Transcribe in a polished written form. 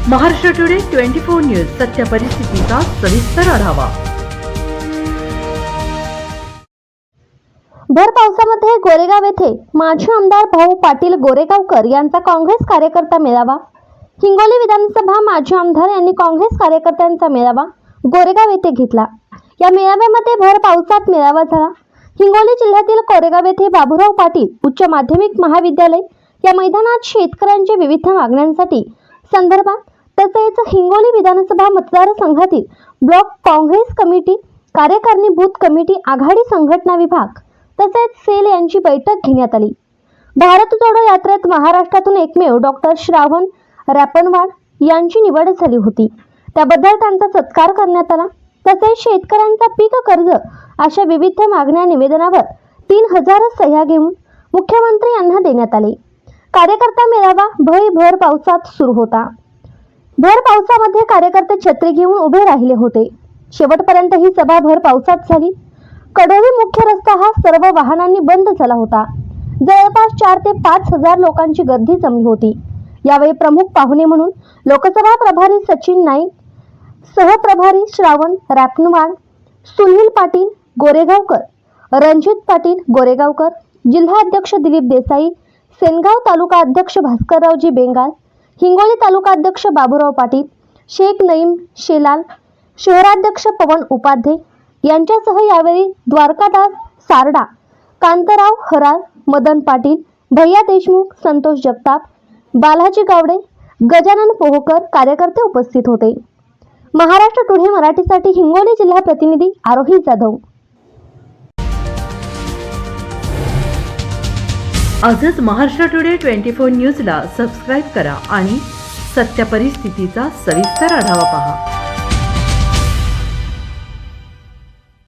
Maharashtra today 24 news सत्य परिस्थितीचा सविस्तर आढावा। भर पावसामध्ये गोरेगाव येथे माजी आमदार भाऊ पाटील गोरेगावकर यांचा काँग्रेस कार्यकर्ता मेळावा। हिंगोली विधानसभा माजी आमदार यांनी काँग्रेस कार्यकर्त्यांचा मेळावा गोरेगाव येथे घेतला। या मेळाव्यामध्ये भर पावसात मेळावा झाला। हिंगोली जिल्ह्यातील कोरेगाव येथे बाबूराव पाटील उच्च माध्यमिक महाविद्यालय या मैदानात शेतकऱ्यांच्या विविध मागण्यांसाठी संदर्भात तसेच हिंगोली विधानसभा मतदारसंघातील ब्लॉक काँग्रेस कमिटी कार्यकारिणी बूथ कमिटी आघाडी संघटना विभाग तसेच सेल यांची बैठक घेण्यात आली। भारत जोडो यात्रेत महाराष्ट्रातून एकमेव डॉक्टर श्रावण रॅपनवाड यांची निवड झाली होती, त्याबद्दल त्यांचा सत्कार करण्यात आला। तसेच शेतकऱ्यांचा पीक कर्ज अशा विविध मागण्या निवेदनावर 3000 सह्या घेऊन मुख्यमंत्री यांना देण्यात आले। कार्यकर्ता मेळावा भर पावसात सुरू होता। भर पावसामध्ये कार्यकर्ते छत्री घेऊन उभे राहिले होते। शेवटपर्यंत ही सभा भर पावसात झाली। कडोली मुख्य रस्ता हा सर्व वाहनांनी बंद झाला होता। जवळपास 4 ते 5000 लोकांची गर्दी जमली होती। यावेळी प्रमुख पाहुणे म्हणून लोकसभा प्रभारी सचिन नाईक, सहप्रभारी श्रावण रॅपनवाड, सुनील पाटील गोरेगावकर, रणजित पाटील गोरेगावकर, जिल्हा अध्यक्ष दिलीप देसाई, सेनगाव तालुका अध्यक्ष भास्कररावजी बेंगाल, हिंगोली तालुका अध्यक्ष बाबूराव पाटील, शेख नईम शेलाल, शहराध्यक्ष पवन उपाध्ये यांच्यासह यावेळी द्वारकादास सारडा, कांतराव हराळ, मदन पाटील, भैया देशमुख, संतोष जगताप, बालाजी गावडे, गजानन पोहकर कार्यकर्ते उपस्थित होते। महाराष्ट्र टुडे मराठीसाठी हिंगोली जिल्हा प्रतिनिधी आरोही जाधव। आजच महाराष्ट्र टुडे 24 न्यूजला सबस्क्राइब करा आणि सत्य परिस्थितीचा सविस्तर आढावा पहा।